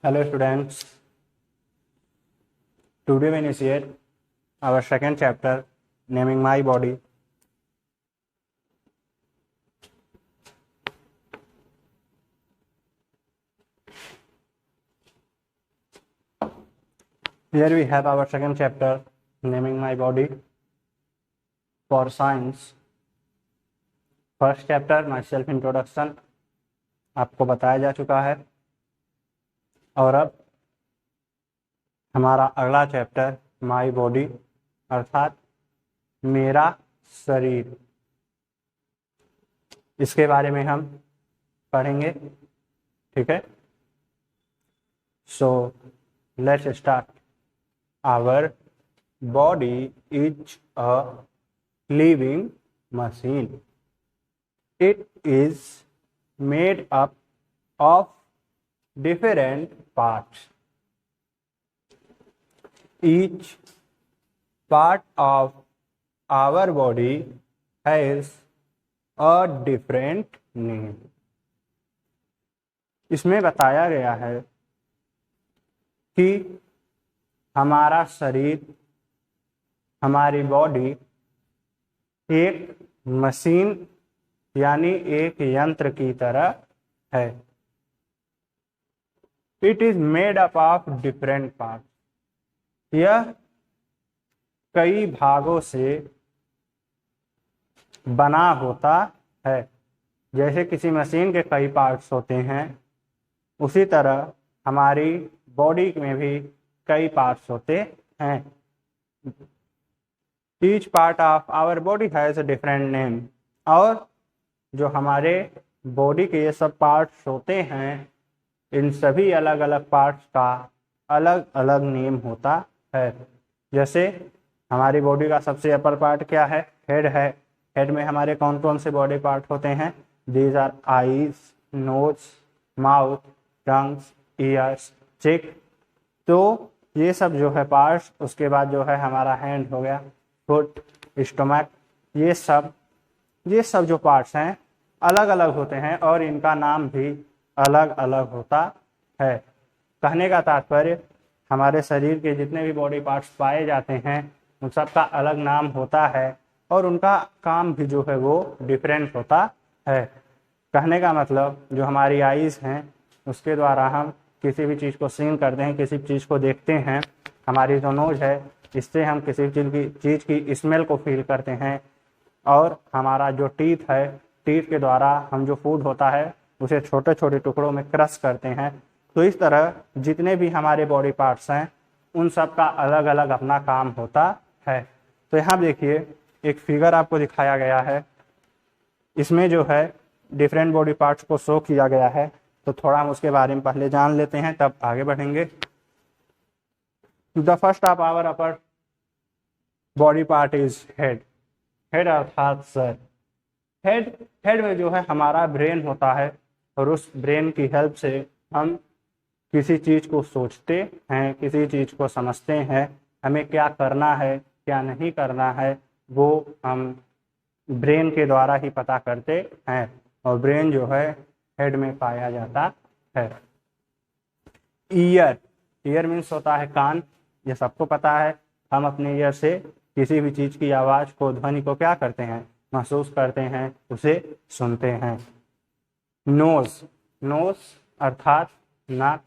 Hello students, today we initiate our second chapter naming my body. Here we have our second chapter naming my body for science. First chapter my self introduction आपको बताया जा चुका है और अब हमारा अगला चैप्टर माई बॉडी अर्थात मेरा शरीर, इसके बारे में हम पढ़ेंगे। ठीक है, so let's start. Our body is a living machine. It is made up of different parts. Each part of our body has a different name. इसमें बताया गया है कि हमारा शरीर, हमारी बॉडी एक मशीन यानी एक यंत्र की तरह है। It is made up of different part. यह कई भागों से बना होता है। जैसे किसी मशीन के कई पार्ट्स होते हैं, उसी तरह हमारी बॉडी में भी कई पार्ट्स होते हैं। Each part of our body has a different name. और जो हमारे बॉडी के ये सब पार्ट्स होते हैं, इन सभी अलग अलग पार्ट्स का अलग अलग नेम होता है। जैसे हमारी बॉडी का सबसे अपर पार्ट क्या है? हेड है। हेड में हमारे कौन कौन से बॉडी पार्ट होते हैं? These are eyes, nose, mouth, tongues, ears. ठीक, तो ये सब जो है पार्ट्स। उसके बाद जो है हमारा हैंड हो गया, फुट, स्टमक। ये सब जो पार्ट्स हैं अलग अलग होते हैं और इनका नाम भी अलग अलग होता है। कहने का तात्पर्य, हमारे शरीर के जितने भी बॉडी पार्ट्स पाए जाते हैं उन सब का अलग नाम होता है और उनका काम भी जो है वो डिफरेंट होता है। कहने का मतलब, जो हमारी आईज हैं उसके द्वारा हम किसी भी चीज़ को सीन करते हैं, किसी चीज़ को देखते हैं। हमारी जो नोज है, इससे हम किसी चीज़ की स्मेल को फील करते हैं। और हमारा जो टीथ है, टीथ के द्वारा हम जो फूड होता है उसे छोटे छोटे टुकड़ों में क्रश करते हैं। तो इस तरह जितने भी हमारे बॉडी पार्ट्स हैं उन सब का अलग अलग अपना काम होता है। तो यहाँ देखिए, एक फिगर आपको दिखाया गया है। इसमें जो है डिफरेंट बॉडी पार्ट्स को शो किया गया है। तो थोड़ा हम उसके बारे में पहले जान लेते हैं, तब आगे बढ़ेंगे। The first of our upper body part is head. Head अर्थात सर। हेड में जो है हमारा ब्रेन होता है और उस ब्रेन की हेल्प से हम किसी चीज़ को सोचते हैं, किसी चीज़ को समझते हैं। हमें क्या करना है, क्या नहीं करना है, वो हम ब्रेन के द्वारा ही पता करते हैं। और ब्रेन जो है हेड में पाया जाता है। ईयर मीन्स होता है कान। ये सबको पता है। हम अपने ईयर से किसी भी चीज़ की आवाज़ को, ध्वनि को क्या करते हैं? महसूस करते हैं, उसे सुनते हैं। नोज अर्थात नाक।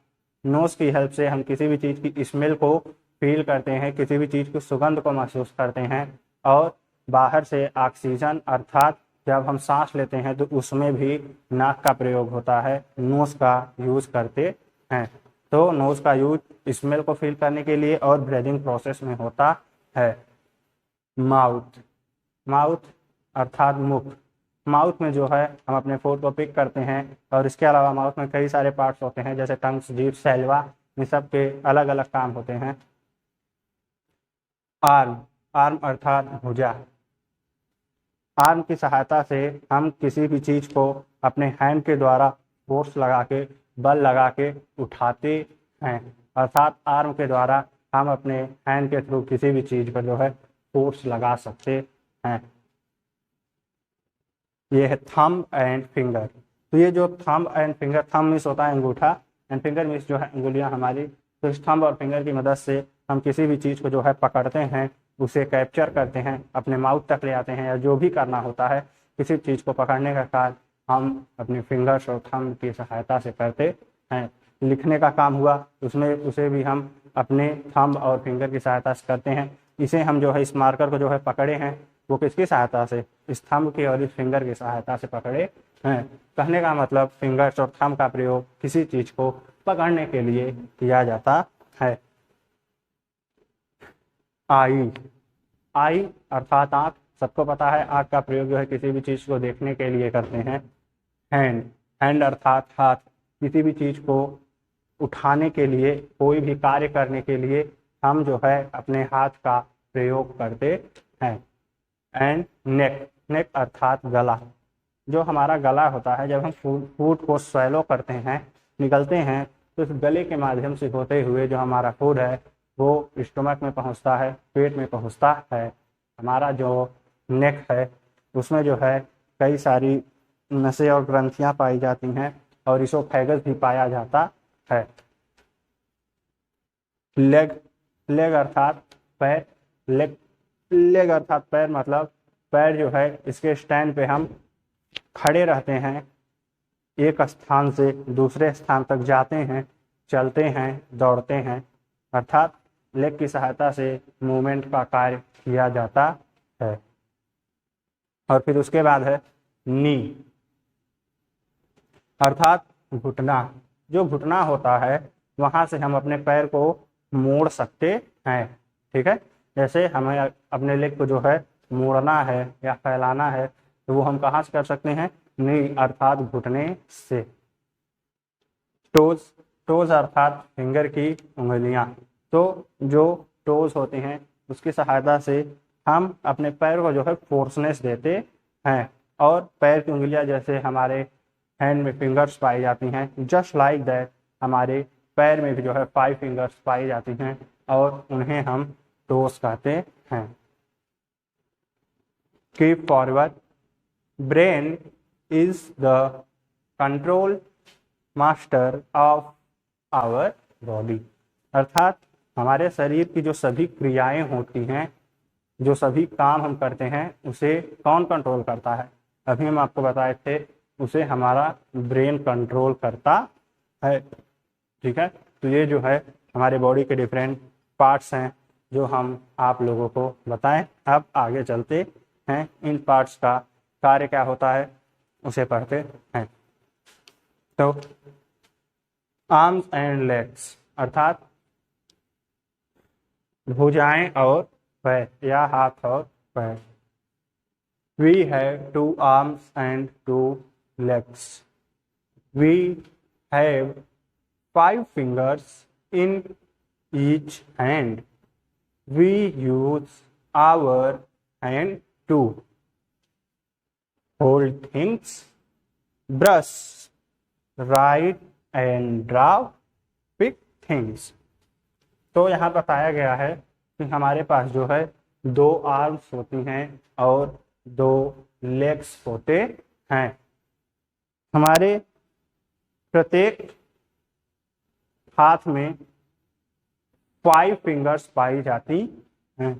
नोज की हेल्प से हम किसी भी चीज़ की स्मेल को फील करते हैं, किसी भी चीज़ की सुगंध को महसूस करते हैं। और बाहर से ऑक्सीजन अर्थात जब हम सांस लेते हैं तो उसमें भी नाक का प्रयोग होता है, नोज का यूज करते हैं। तो नोज का यूज स्मेल को फील करने के लिए और ब्रीदिंग प्रोसेस में होता है। माउथ अर्थात मुख। माउथ में जो है हम अपने फूड को पिक करते हैं। और इसके अलावा माउथ में कई सारे पार्ट्स होते हैं, जैसे टंग्स, जीभ, सैलवा। इन सब के अलग अलग काम होते हैं। आर्म अर्थात भुजा। आर्म की सहायता से हम किसी भी चीज़ को अपने हैंड के द्वारा फोर्स लगा के, बल लगा के उठाते हैं। अर्थात आर्म के द्वारा हम अपने हैंड के थ्रू किसी भी चीज़ पर जो है फोर्स लगा सकते हैं। ये है थंब एंड फिंगर। तो ये जो thumb and finger, thumb means होता है अंगूठा एंड फिंगर मीन्स जो है उंगलियां हमारी। तो इस थंब और फिंगर की मदद से हम किसी भी चीज़ को जो है पकड़ते हैं, उसे कैप्चर करते हैं, अपने माउथ तक ले आते हैं, या जो भी करना होता है किसी चीज़ को पकड़ने का कार्य हम अपने फिंगर्स और थंब की सहायता से करते हैं। लिखने का काम हुआ उसमें उसे भी हम अपने थंब और फिंगर की सहायता से करते हैं। इसे हम जो है इस मार्कर को जो है पकड़े हैं वो किसकी सहायता से, इस थंब की और इस फिंगर की सहायता से पकड़े हैं। कहने का मतलब फिंगर्स और थंब का प्रयोग किसी चीज को पकड़ने के लिए किया जाता है। आई, आई अर्थात आंख, सबको पता है आंख का प्रयोग जो है किसी भी चीज को देखने के लिए करते हैं। हैंड, हैंड अर्थात हाथ, किसी भी चीज को उठाने के लिए, कोई भी कार्य करने के लिए हम जो है अपने हाथ का प्रयोग करते हैं। एंड नेक, नेक अर्थात गला, जो हमारा गला होता है जब हम फूड को स्वैलो करते हैं, निकलते हैं, तो इस गले के माध्यम से होते हुए जो हमारा फूड है वो स्टोमक में पहुंचता है, पेट में पहुंचता है। हमारा जो नेक है उसमें जो है कई सारी नसें और ग्रंथियां पाई जाती हैं और इसोफेगस भी पाया जाता है। लेग, लेग अर्थात पैर, लेग, लेग अर्थात पैर, मतलब पैर जो है इसके स्टैंड पे हम खड़े रहते हैं, एक स्थान से दूसरे स्थान तक जाते हैं, चलते हैं, दौड़ते हैं, अर्थात लेग की सहायता से मूवमेंट का कार्य किया जाता है। और फिर उसके बाद है नी, अर्थात घुटना, जो घुटना होता है वहां से हम अपने पैर को मोड़ सकते हैं। ठीक है, जैसे हमें अपने लेग को जो है मोड़ना है या फैलाना है तो वो हम कहाँ से कर सकते हैं, नी अर्थात घुटने से। टोज, टोज अर्थात फिंगर की उंगलियां, तो जो टोज होते हैं उसकी सहायता से हम अपने पैर को जो है फोर्सनेस देते हैं। और पैर की उंगलियां जैसे हमारे हैंड में फिंगर्स पाई जाती हैं, जस्ट लाइक दैट हमारे पैर में भी जो है 5 फिंगर्स पाई जाती हैं और उन्हें हम टोस कहते हैं। Keep forward, brain is the control master of our body, अर्थात हमारे शरीर की जो सभी क्रियाएं होती हैं, जो सभी काम हम करते हैं उसे कौन कंट्रोल करता है, अभी हम आपको बताए थे उसे हमारा ब्रेन कंट्रोल करता है। ठीक है, तो ये जो है हमारे बॉडी के डिफरेंट पार्ट्स हैं जो हम आप लोगों को बताएं। अब आगे चलते हैं, इन पार्ट्स का कार्य क्या होता है उसे पढ़ते हैं। तो आर्म्स एंड लेग्स अर्थात भुजाएं और पैर या हाथ और पैर। We have 2 arms and 2 legs. We have 5 fingers in each hand. We use our hand to hold things, brush, write and draw, pick things. तो यहाँ बताया गया है कि हमारे पास जो है 2 आर्म्स होती हैं और 2 लेग्स होते हैं। हमारे प्रत्येक हाथ में 5 फिंगर्स पाई जाती हैं।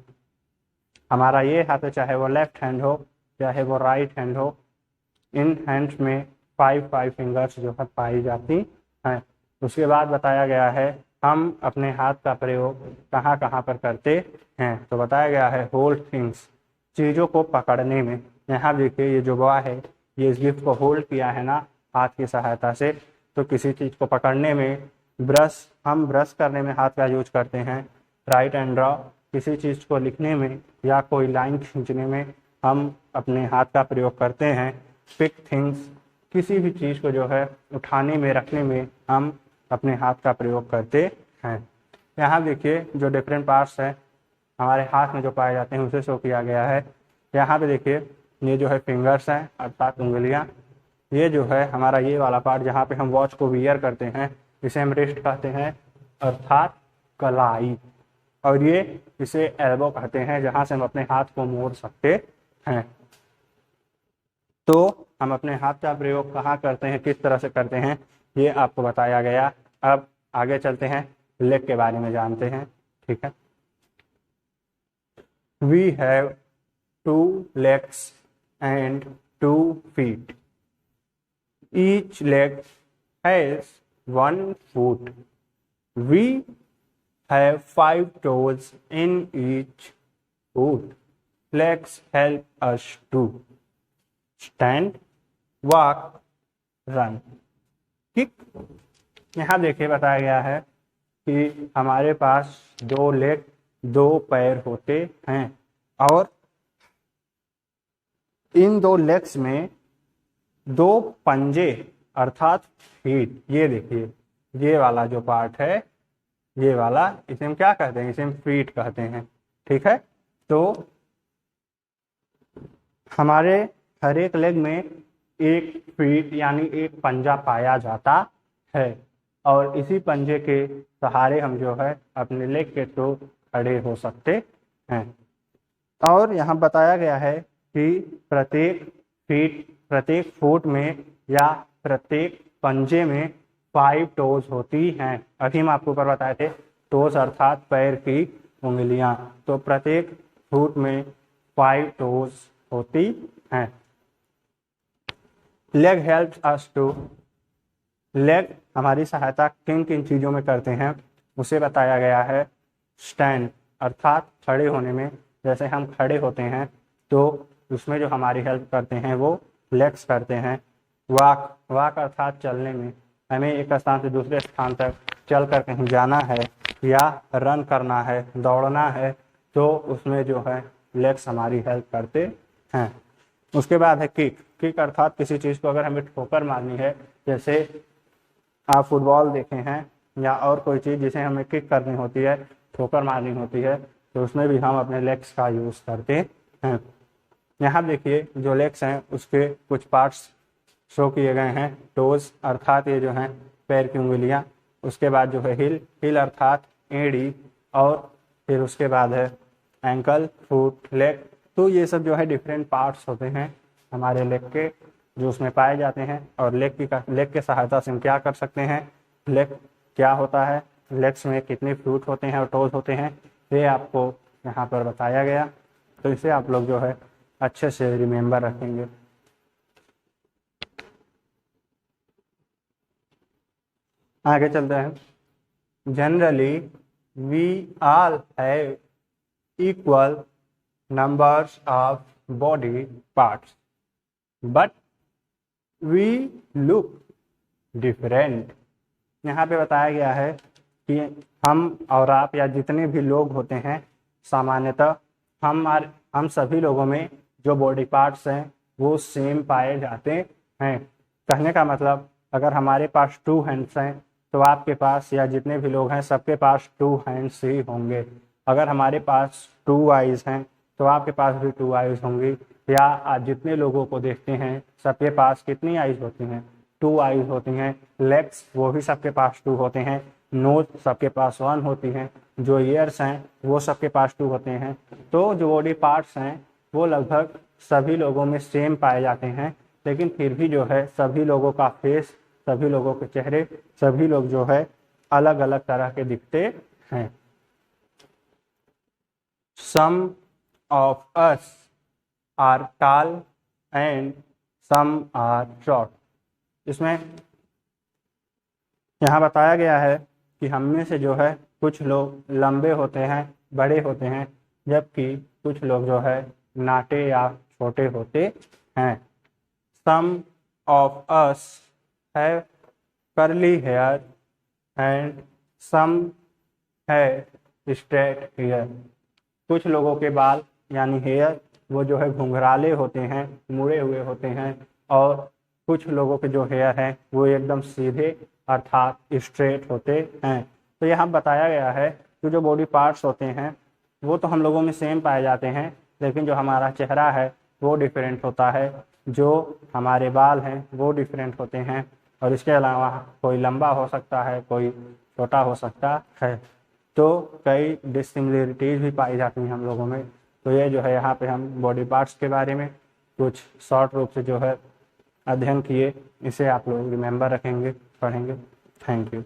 हमारा ये हाथ चाहे वो लेफ्ट हैंड हो चाहे वो राइट हैंड हो, इन हैंड्स में 5 फिंगर्स जो है पाई जाती हैं। उसके बाद बताया गया है हम अपने हाथ का प्रयोग कहाँ कहाँ पर करते हैं। तो बताया गया है होल्ड थिंग्स, चीज़ों को पकड़ने में। यहाँ देखिए ये जो बॉय है ये इस गिफ्ट को होल्ड किया है ना हाथ की सहायता से, तो किसी चीज़ को पकड़ने में। ब्रश, हम ब्रश करने में हाथ का यूज करते हैं। राइट एंड ड्रॉ, किसी चीज़ को लिखने में या कोई लाइन खींचने में हम अपने हाथ का प्रयोग करते हैं। पिक थिंग्स, किसी भी चीज़ को जो है उठाने में रखने में हम अपने हाथ का प्रयोग करते हैं। यहाँ देखिए जो डिफरेंट पार्ट्स हैं हमारे हाथ में जो पाए जाते हैं उसे शो किया गया है। यहाँ पे देखिए ये जो है फिंगर्स हैं अर्थात उंगलियाँ। ये जो है हमारा ये वाला पार्ट जहाँ पे हम वॉच को वियर करते हैं इसे हम रिस्ट कहते हैं अर्थात कलाई। और ये इसे एल्बो कहते हैं जहाँ से हम अपने हाथ को मोड़ सकते हैं। तो हम अपने हाथ का प्रयोग कहाँ करते हैं, किस तरह से करते हैं, ये आपको बताया गया। अब आगे चलते हैं, लेग के बारे में जानते हैं। ठीक है, we have 2 legs and 2 feet. Each leg has 1 foot. We have 5 toes in each foot. Legs help us to stand, walk, run. ठीक, यहाँ देखिए बताया गया है कि हमारे पास 2 लेग, 2 पैर होते हैं और इन 2 लेग्स में 2 पंजे अर्थात फीट, ये देखिए ये वाला जो पार्ट है, ये वाला, इसे हम क्या कहते हैं, इसे हम फीट कहते हैं। ठीक है, तो हमारे हर एक लेग में एक फीट यानी एक पंजा पाया जाता है और इसी पंजे के सहारे हम जो है अपने लेग के थ्रू खड़े हो सकते हैं। और यहाँ बताया गया है कि प्रत्येक फुट में या प्रत्येक पंजे में 5 टोज होती हैं। अभी हम आपको ऊपर बताए थे टोज अर्थात पैर की उंगलियां, तो प्रत्येक फुट में 5 टोज होती हैं। Leg helps us to, leg हमारी सहायता किन किन चीज़ों में करते हैं उसे बताया गया है। स्टैंड अर्थात खड़े होने में, जैसे हम खड़े होते हैं तो उसमें जो हमारी हेल्प करते हैं वो लेग्स करते हैं। वॉक अर्थात चलने में, हमें एक स्थान से दूसरे स्थान तक चल कर कहीं जाना है या रन करना है, दौड़ना है, तो उसमें जो है लेग्स हमारी हेल्प करते हैं। उसके बाद है किक अर्थात किसी चीज़ को अगर हमें ठोकर मारनी है, जैसे आप फुटबॉल देखे हैं या और कोई चीज़ जिसे हमें किक करनी होती है, ठोकर मारनी होती है, तो उसमें भी हम अपने लेग्स का यूज़ करते हैं। यहाँ देखिए जो लेग्स हैं उसके कुछ पार्ट्स शो किए गए हैं। टोज अर्थात ये जो हैं पैर की उंगलियाँ, उसके बाद जो है हिल अर्थात एड़ी, और फिर उसके बाद है एंकल, फुट, लेग। तो ये सब जो है डिफरेंट पार्ट्स होते हैं हमारे लेग के जो उसमें पाए जाते हैं। और लेग के सहायता से हम क्या कर सकते हैं, लेग क्या होता है, लेग्स में कितने फुट होते हैं और टोज होते हैं, ये आपको यहाँ पर बताया गया। तो इसे आप लोग जो है अच्छे से रिमेम्बर रखेंगे। आगे चलते हैं। Generally we all have equal numbers of body parts but we look different. यहाँ पे बताया गया है कि हम और आप या जितने भी लोग होते हैं, सामान्यतः हम सभी लोगों में जो बॉडी पार्ट्स हैं वो सेम पाए जाते हैं। कहने का मतलब अगर हमारे पास 2 हैंड्स हैं तो आपके पास या जितने भी लोग हैं सबके पास 2 हैंड्स ही होंगे। अगर हमारे पास 2 आइज़ हैं तो आपके पास भी 2 आइज़ होंगी। या आप जितने लोगों को देखते हैं सबके पास कितनी आइज़ होती हैं, 2 आइज़ होती हैं। लेग्स वो भी सबके पास 2 होते हैं। नोज सबके पास 1 होती हैं। जो ईयर्स हैं वो सबके पास 2 होते हैं। तो जो बॉडी पार्ट्स हैं वो लगभग सभी लोगों में सेम पाए जाते हैं, लेकिन फिर भी जो है सभी लोगों का फेस, सभी लोगों के चेहरे, सभी लोग जो है अलग अलग तरह के दिखते हैं। Some of us are tall and some are short. इसमें यहाँ बताया गया है कि हम में से जो है कुछ लोग लंबे होते हैं, बड़े होते हैं, जबकि कुछ लोग जो है नाटे या छोटे होते हैं। Some of us have curly hair and some have straight hair. कुछ लोगों के बाल यानी हेयर वो जो है घुंघराले होते हैं, मुड़े हुए होते हैं, और कुछ लोगों के जो हेयर हैं वो एकदम सीधे अर्थात स्ट्रेट होते हैं। तो यहाँ बताया गया है कि जो बॉडी पार्ट्स होते हैं वो तो हम लोगों में सेम पाए जाते हैं, लेकिन जो हमारा चेहरा है वो डिफरेंट होता है, जो हमारे बाल हैं वो डिफरेंट होते हैं, और इसके अलावा कोई लंबा हो सकता है, कोई छोटा हो सकता है। तो कई डिसिमिलरिटीज़ भी पाई जाती हैं हम लोगों में। तो ये जो है यहाँ पे हम बॉडी पार्ट्स के बारे में कुछ शॉर्ट रूप से जो है अध्ययन किए, इसे आप लोग रिमेंबर रखेंगे, पढ़ेंगे। Thank you.